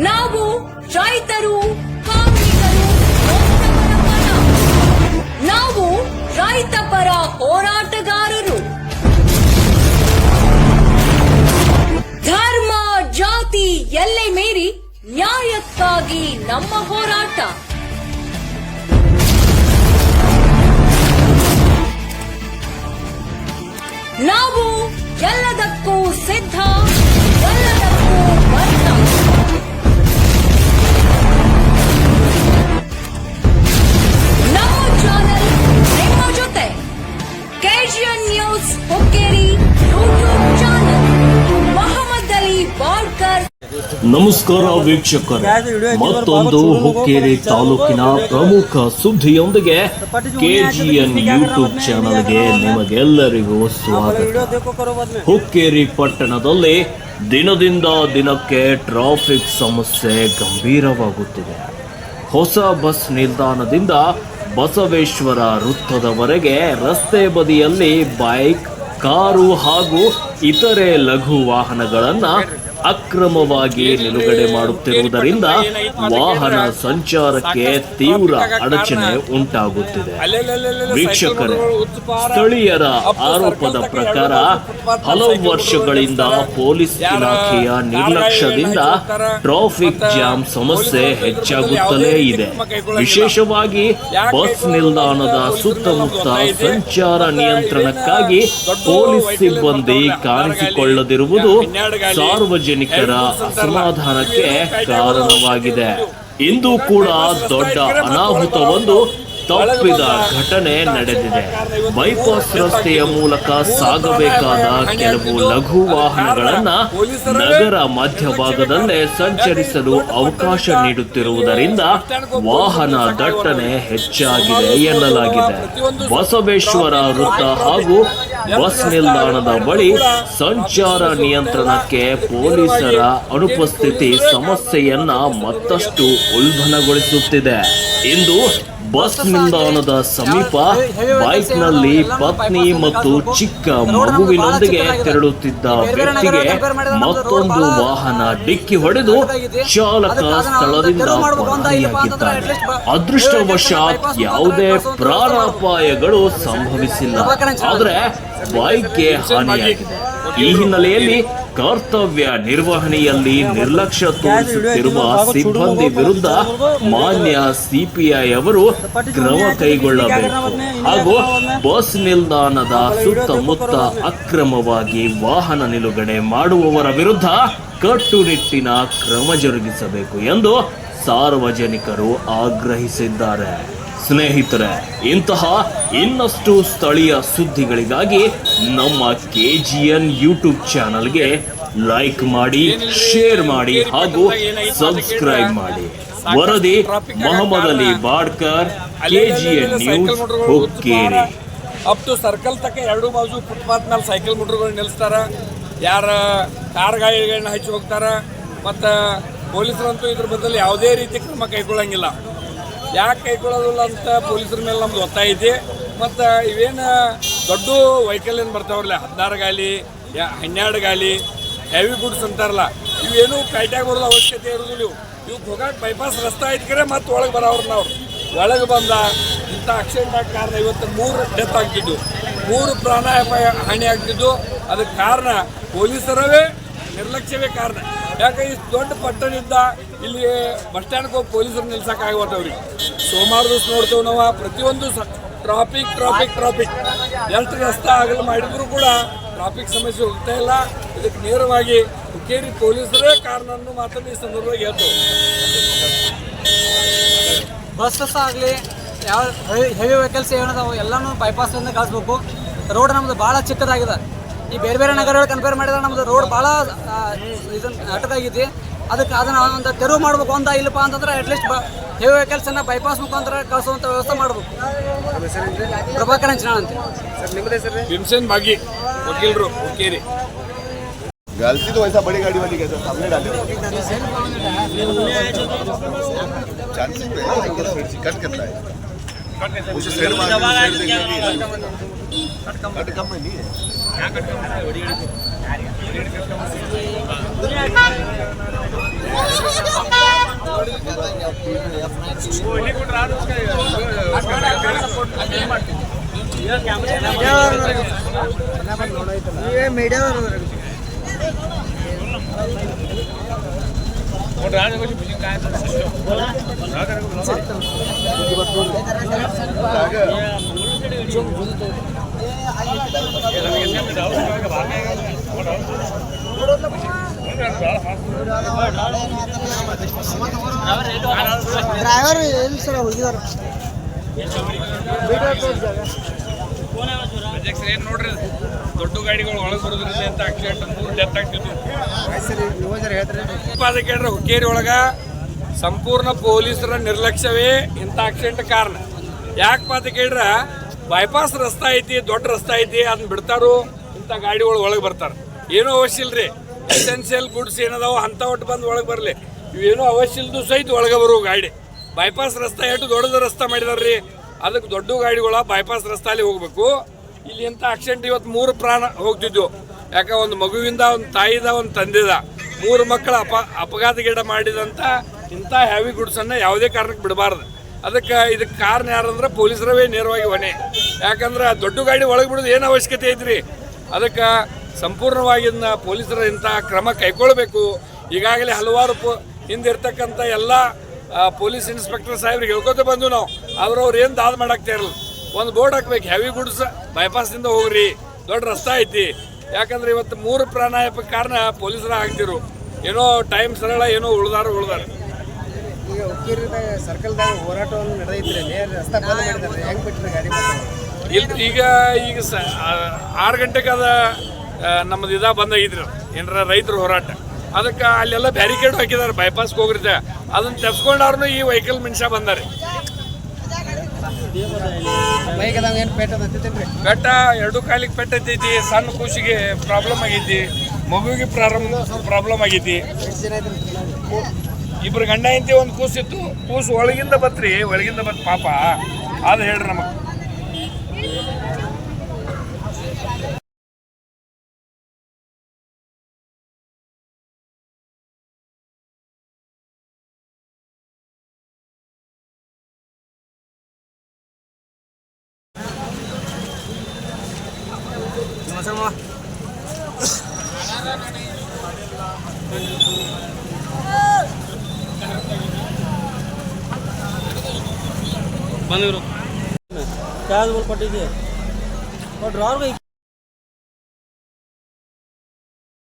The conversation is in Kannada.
ನಾವು ರೈತರು, ಕಾರ್ಮಿಕರು, ನಾವು ರೈತ ಪರ ಹೋರಾಟಗಾರರು. ಧರ್ಮ, ಜಾತಿ ಎಲ್ಲೆ ಮೀರಿ ನ್ಯಾಯಕ್ಕಾಗಿ ನಮ್ಮ ಹೋರಾಟ. ನಾವು ಎಲ್ಲದಕ್ಕೂ ಸಿದ್ಧ, ಎಲ್ಲದಕ್ಕೂ ಬದ್ಧ. ನಮ್ಮ ಚಾನೆಲ್ ನಿಮ್ಮ ಜೊತೆ. KGN news Hukkeri YouTube channel. Mohammed Ali Badkar. ನಮಸ್ಕಾರ ವೀಕ್ಷಕರೇ, ಮತ್ತೊಂದು ಹುಕ್ಕೇರಿ ತಾಲೂಕಿನ ಪ್ರಮುಖ ಸುದ್ದಿಯೊಂದಿಗೆ ಕೆಜಿಎನ್ ಯೂಟ್ಯೂಬ್ ಚಾನೆಲ್ಗೆ ನಿಮಗೆಲ್ಲರಿಗೂ ಸ್ವಾಗತ. ಹುಕ್ಕೇರಿ ಪಟ್ಟಣದಲ್ಲಿ ದಿನದಿಂದ ದಿನಕ್ಕೆ ಟ್ರಾಫಿಕ್ ಸಮಸ್ಯೆ ಗಂಭೀರವಾಗುತ್ತಿದೆ. ಹೊಸ ಬಸ್ ನಿಲ್ದಾಣದಿಂದ ಬಸವೇಶ್ವರ ವೃತ್ತದವರೆಗೆ ರಸ್ತೆ ಬದಿಯಲ್ಲಿ ಬೈಕ್, ಕಾರು ಹಾಗೂ ಇತರೆ ಲಘು ವಾಹನಗಳನ್ನು ಅಕ್ರಮವಾಗಿ ನಿಲುಗಡೆ ಮಾಡುತ್ತಿರುವುದರಿಂದ ವಾಹನ ಸಂಚಾರಕ್ಕೆ ತೀವ್ರ ಅಡಚಣೆ ಉಂಟಾಗುತ್ತಿದೆ. ವೀಕ್ಷಕರೇ, ಸ್ಥಳೀಯರ ಆರೋಪದ ಪ್ರಕಾರ ಹಲವು ವರ್ಷಗಳಿಂದ ಪೊಲೀಸ್ ಇಲಾಖೆಯ ನಿರ್ಲಕ್ಷ್ಯದಿಂದ ಟ್ರಾಫಿಕ್ ಜಾಮ್ ಸಮಸ್ಯೆ ಹೆಚ್ಚಾಗುತ್ತಲೇ ಇದೆ. ವಿಶೇಷವಾಗಿ ಬಸ್ ನಿಲ್ದಾಣದ ಸುತ್ತಮುತ್ತ ಸಂಚಾರ ನಿಯಂತ್ರಣಕ್ಕಾಗಿ ಪೊಲೀಸ್ ಸಿಬ್ಬಂದಿ ಕಾಣಿಸಿಕೊಳ್ಳದಿರುವುದು ಸಾರ್ವಜನಿಕರ ಅಸಮಾಧಾನಕ್ಕೆ ಕಾರಣವಾಗಿದೆ. ಇಂದು ಕೂಡ ದೊಡ್ಡ ಅನಾಹುತವೊಂದು ತಪ್ಪಿದ ಘಟನೆ ನಡೆದಿದೆ. ಬೈಪಾಸ್ ರಸ್ತೆಯ ಮೂಲಕ ಸಾಗಬೇಕಾದ ಕೆಲವು ಲಘು ವಾಹನಗಳನ್ನ ನಗರ ಮಧ್ಯಭಾಗದಲ್ಲೇ ಸಂಚರಿಸಲು ಅವಕಾಶ ನೀಡುತ್ತಿರುವುದರಿಂದ ವಾಹನ ದಟ್ಟಣೆ ಹೆಚ್ಚಾಗಿದೆ ಎನ್ನಲಾಗಿದೆ. ಬಸವೇಶ್ವರ ವೃತ್ತ ಹಾಗೂ ಬಸ್ ನಿಲ್ದಾಣದ ಬಳಿ ಸಂಚಾರ ನಿಯಂತ್ರಣಕ್ಕೆ ಪೊಲೀಸರ ಅನುಪಸ್ಥಿತಿ ಸಮಸ್ಯೆಯನ್ನ ಮತ್ತಷ್ಟು ಉಲ್ಬಣಗೊಳಿಸುತ್ತಿದೆ. ಇಂದು ಬಸ್ ನಿಲ್ದಾಣದ ಸಮೀಪ ಬೈಕ್ನಲ್ಲಿ ಪತ್ನಿ ಮತ್ತು ಚಿಕ್ಕ ಮಗುವಿನೊಂದಿಗೆ ತೆರಳುತ್ತಿದ್ದ ವ್ಯಕ್ತಿಗೆ ಮತ್ತೊಂದು ವಾಹನ ಡಿಕ್ಕಿ ಹೊಡೆದು ಚಾಲಕ ಸ್ಥಳದಿಂದ ಪರಾರಿಯಾಗಿದ್ದಾನೆ. ಅದೃಷ್ಟವಶಾತ್ ಯಾವುದೇ ಪ್ರಾಣಾಪಾಯಗಳು ಸಂಭವಿಸಿಲ್ಲ, ಆದರೆ ಬೈಕ್ಗೆ ಹಾನಿಯಾಗಿದೆ. ಈ ಹಿನ್ನೆಲೆಯಲ್ಲಿ ಕರ್ತವ್ಯ ನಿರ್ವಹಣೆಯಲ್ಲಿ ನಿರ್ಲಕ್ಷ್ಯ ತೋರಿಸುತ್ತಿರುವ ಸಿಬ್ಬಂದಿ ವಿರುದ್ಧ ಮಾನ್ಯ ಸಿಪಿಐ ಅವರು ಕ್ರಮ ಕೈಗೊಳ್ಳಬೇಕು ಹಾಗೂ ಬಸ್ ನಿಲ್ದಾಣದ ಸುತ್ತಮುತ್ತ ಅಕ್ರಮವಾಗಿ ವಾಹನ ನಿಲುಗಡೆ ಮಾಡುವವರ ವಿರುದ್ಧ ಕಟ್ಟುನಿಟ್ಟಿನ ಕ್ರಮ ಜರುಗಿಸಬೇಕು ಎಂದು ಸಾರ್ವಜನಿಕರು ಆಗ್ರಹಿಸಿದ್ದಾರೆ. ಸ್ನೇಹಿತರೆ, ಇಂತಹ ಇನ್ನಷ್ಟು ಸ್ಥಳೀಯ ಸುದ್ದಿಗಳಿಗಾಗಿ ನಮ್ಮ ಕೆಜಿಎನ್ ಯೂಟ್ಯೂಬ್ ಚಾನಲ್ಗೆ ಲೈಕ್ ಮಾಡಿ, ಶೇರ್ ಮಾಡಿ ಹಾಗೂ ಸಬ್ಸ್ಕ್ರೈಬ್ ಮಾಡಿ. ವರದಿ Mohammed Ali Badkar, KGN news, Hukkeri. Up to circle ತಕ್ಕ ಎರಡು ಬಾಜು ಫುಟ್ಪಾತ್ ಮೇಲೆ ಸೈಕಲ್ ಮೋಟರ್ಗಳು ನಿಲ್ಲಿಸ್ತಾರ, ಯಾರ ಕಾರ್ ಗಾಡಿಗಳನ್ನ ಹಚ್ಚಿ ಹೋಗ್ತಾರ. ಮತ್ತು ಪೊಲೀಸರಂತೂ ಇದ್ರ ಬದಲು ಯಾವುದೇ ರೀತಿ ಕ್ರಮ ಕೈಗೊಳ್ಳಂಗಿಲ್ಲ. ಯಾಕೆ ಕೈಗೊಳ್ಳೋದಿಲ್ಲ ಅಂತ ಪೊಲೀಸರ ಮೇಲೆ ನಮ್ದು ಒತ್ತಾಯ ಇದೆ. ಮತ್ತು ಇವೇನು ದೊಡ್ಡ ವೆಹಿಕಲ್ ಏನು ಬರ್ತಾವ್ರಲ್ಲ, 16 ಗಾಲಿ 12 ಗಾಲಿ ಹೆವಿ ಗುಡ್ಸ್ ಅಂತಾರಲ್ಲ, ಇವೇನು ಕೈಟ್ಯಾಗ ಬರೋದು ಅವಶ್ಯಕತೆ ಇರೋದಿಲ್ಲ. ಇವ್ಕೆ ಹೋಗಕ್ಕೆ ಬೈಪಾಸ್ ರಸ್ತೆ ಐತ್ಕರೆ ಮತ್ತು ಒಳಗೆ ಬರೋವ್ರನ್ನ ಅವ್ರು ಒಳಗೆ ಬಂದ ಇಂಥ ಆಕ್ಸಿಡೆಂಟ್ ಆಗಿ ಕಾರಣ ಇವತ್ತು 3 ಡೆತ್ ಆಗ್ತಿದ್ದು, 3 ಪ್ರಾಣಾಪಾಯ ಹಾನಿ ಆಗ್ತಿದ್ದು. ಅದಕ್ಕೆ ಕಾರಣ ಪೊಲೀಸರವೇ ನಿರ್ಲಕ್ಷ್ಯವೇ ಕಾರಣ. ಯಾಕೆ ಈ ದೊಡ್ಡ ಪಟ್ಟಣದಿಂದ ಇಲ್ಲಿ ಬಸ್ ಸ್ಟ್ಯಾಂಡ್ಗೆ ಹೋಗಿ ಪೊಲೀಸರು ನಿಲ್ಸೋಕ್ಕಾಗತ್ತವ್ರಿಗೆ. ಸೋಮವಾರ ದಿವಸ ನೋಡ್ತೇವೆ ನಾವು ಪ್ರತಿಯೊಂದು ಟ್ರಾಫಿಕ್ ಟ್ರಾಫಿಕ್ ಟ್ರಾಫಿಕ್ ಎಷ್ಟು ರಸ್ತೆ ಆಗಲು ಮಾಡಿದ್ರು ಕೂಡ ಟ್ರಾಫಿಕ್ ಸಮಸ್ಯೆ ಹೋಗ್ತಾ ಇಲ್ಲ. ಇದಕ್ಕೆ ನೇರವಾಗಿ ಹುಕ್ಕೇರಿ ಪೊಲೀಸರೇ ಕಾರಣವನ್ನು ಮಾತನ್ನು ಈ ಸಂದರ್ಭವಾಗಿ ಹೇಳ್ತೇವೆ. ಬಸ್ಸಸ್ ಆಗಲಿ ಯಾವ ಹೆವಿ ವೆಹಿಕಲ್ಸ್ ಏನಿದಾವೆ ಎಲ್ಲನೂ ಬೈಪಾಸಿಂದ ಕಳಿಸ್ಬೇಕು. ರೋಡ್ ನಮ್ಮದು ಭಾಳ ಚಿಕ್ಕದಾಗಿದೆ. ಈ ಬೇರೆ ಬೇರೆ ನಗರಗಳು ಕಂಪೇರ್ ಮಾಡಿದ್ರೆ ನಮ್ಮದು ರೋಡ್ ಭಾಳ ಇದನ್ನು ಅಟಕಾಗಿದೆ. ಅದಕ್ಕೆ ಅದನ್ನು ಒಂದು ತೆರವು ಮಾಡಬೇಕು ಅಂತ. ಇಲ್ಲಪ್ಪ ಅಂತಂದ್ರೆ ಅಟ್ಲೀಸ್ಟ್ ಹೆವಿ ವೆಹಿಕಲ್ಸನ್ನು ಬೈಪಾಸ್ ಮುಖಾಂತರ ಕಳಿಸುವಂಥ ವ್ಯವಸ್ಥೆ ಮಾಡಬೇಕು. ಪ್ರಭಾಕರ್ ಅಂಚನಾಳ್ ಅಂತ ಸರ್. ನಿಮ್ಮದೇ ಸರ್? ಭೀಮಸೇನ್ ಬಾಗಿ, ವಕೀಲರು, ಹುಕ್ಕೇರಿ. गलती तो वैसा बड़ी गाड़ी वाली कैसे सामने डाले चांसेस पे कट कितना है उसे शेयर कट कम में नहीं है क्या कट कम है बड़ी गाड़ी ಡ್ರೈವರ್ ಎಲ್ಲಿ ಸರ್ ಹೋಗಿದಾರೆ ಏನ್ ನೋಡ್ರಿ ದೊಡ್ಡ ಗಾಡಿಗಳು ಒಳಗೆ ಬರೋದ್ರಿಂದ ಅಂತ ಆಕ್ಸಿಡೆಂಟ್ 3 ಡೆತ್ ಆಗ್ತಿತ್ತು. ಅದಕ್ಕೆ ಹುಕ್ಕೇರಿ ಒಳಗ ಸಂಪೂರ್ಣ ಪೊಲೀಸರ ನಿರ್ಲಕ್ಷ್ಯವೇ ಇಂಥ ಆಕ್ಸಿಡೆಂಟ್ ಕಾರಣ. ಯಾಕಪ್ಪ ಅಂತ ಕೇಳ್ರ ಬೈಪಾಸ್ ರಸ್ತಾ ಐತಿ, ದೊಡ್ಡ ರಸ್ತಾ ಐತಿ, ಅದನ್ನ ಬಿಡ್ತಾರೋ ಇಂಥ ಗಾಡಿಗಳು ಒಳಗೆ ಬರ್ತಾರೆ. ಏನೂ ಅವಶ್ಯ ಇಲ್ರಿ. ಎಸೆನ್ಷಿಯಲ್ ಗುಡ್ಸ್ ಏನದಾವ ಅಂಥ ಒಟ್ಟು ಬಂದು ಒಳಗೆ ಬರಲಿ, ಇವೇನೋ ಅವಶ್ಯ ಇಲ್ದು ಸಹಿತ ಒಳಗೆ ಬರೋ ಗಾಡಿ. ಬೈಪಾಸ್ ರಸ್ತಾ ಎಷ್ಟು ದೊಡ್ಡದ ರಸ್ತಾ ಮಾಡಿದಾರ್ರಿ, ಅದಕ್ಕೆ ದೊಡ್ಡ ಗಾಡಿಗಳ ಬೈಪಾಸ್ ರಸ್ತಾಲಿ ಹೋಗ್ಬೇಕು. ಇಲ್ಲಿ ಇಂಥ ಆಕ್ಸಿಡೆಂಟ್ ಇವತ್ತು 3 ಪ್ರಾಣ ಹೋಗ್ತಿದ್ವು. ಯಾಕೆ ಒಂದು ಮಗುವಿಂದ, ಒಂದು ತಾಯಿದ, ಒಂದು ತಂದೆದ 3 ಮಕ್ಕಳ ಅಪಘಾತಗೀಡ ಮಾಡಿದಂಥ ಇಂಥ ಹೆವಿ ಗುಡ್ಸನ್ನು ಯಾವುದೇ ಕಾರಣಕ್ಕೆ ಬಿಡಬಾರ್ದು. ಇದಕ್ಕೆ ಕಾರಣ ಯಾರಂದ್ರೆ ಪೊಲೀಸರವೇ ನೇರವಾಗಿ ಹೊಣೆ. ಯಾಕಂದ್ರೆ ದೊಡ್ಡ ಗಾಡಿ ಒಳಗೆ ಬಿಡೋದು ಏನು ಅವಶ್ಯಕತೆ ಐತ್ರಿ. ಅದಕ್ಕೆ ಸಂಪೂರ್ಣವಾಗಿ ಪೊಲೀಸರ ಇಂಥ ಕ್ರಮ ಕೈಗೊಳ್ಳಬೇಕು. ಈಗಾಗಲೇ ಹಲವಾರು ಹಿಂದಿರ್ತಕ್ಕಂಥ ಎಲ್ಲ ಪೊಲೀಸ್ ಇನ್ಸ್ಪೆಕ್ಟರ್ ಸಾಹೇಬ್ರಿಗೆ ಹೇಳ್ಕೊತ ಬಂದು ನಾವು, ಆದ್ರೆ ಅವ್ರು ಏನು ದಾದ ಮಾಡಾಕ್ತಾ ಇರಲ್ಲ. ಒಂದು ಬೋರ್ಡ್ ಹಾಕ್ಬೇಕು, ಹೆವಿ ಗುಡ್ಸ್ ಬೈಪಾಸ್ನಿಂದ ಹೋಗ್ರಿ, ದೊಡ್ಡ ರಸ್ತೆ ಐತಿ. ಯಾಕಂದ್ರೆ ಇವತ್ತು 3 ಪ್ರಾಣಾಯಾಮ ಕಾರಣ ಪೊಲೀಸರ ಆಗ್ತಿರು. ಏನೋ ಟೈಮ್ ಸರಳ, ಏನೋ ಉಳ್ದಾರ. ಈಗ ಹುಕ್ಕೇರಿದಾಗ ಸರ್ಕಲ್ದಾಗ ಹೋರಾಟವನ್ನು ನಡೆದೈತ್ರಿ, ರಸ್ತೆ ಬಂದ್ ಮಾಡಿದಾರೆ, ಹೆಂಗ್ ಬಿಟ್ಟಿರಿ ಗಾಡಿ? ಈಗ 6 ಗಂಟೆಗೆ ಅದ ನಮ್ಮದು ಬಂದಾಗಿದ್ರಿ ಏನರ ರೈತರ ಹೋರಾಟ. ಅದಕ್ಕೆ ಅಲ್ಲೆಲ್ಲ ಬ್ಯಾರಿಕೇಡ್ ಹಾಕಿದಾರೆ ಬೈಪಾಸ್ಗೆ ಹೋಗ್ರಿದ್ದೆ. ಅದನ್ನ ತೆಪ್ಸ್ಕೊಂಡವ್ರು ಈ ವೆಹಿಕಲ್ ಮನುಷ್ಯ ಬಂದಾರೆ. ಬೆಟ್ಟ 2 ಕಾಲಿಗೆ ಪೆಟ್ಟೈತಿ, ಸಣ್ಣ ಕೂಸಿಗೆ ಪ್ರಾಬ್ಲಮ್ ಆಗೈತಿ, ಮಗುವಿಗೆ ಪ್ರಾಬ್ಲಮ್ ಆಗೈತಿ. 2 ಗಂಡ ಐತಿ, ಒಂದು ಕೂಸಿತ್ತು. ಕೂಸು ಒಳಗಿಂದ ಬತ್ರಿ, ಪಾಪ ಅದು ಹೇಳ್ರಿ ನಮಗೆ. ಬಂದಿರು क्या बोल पट्टी थी और ड्रॉर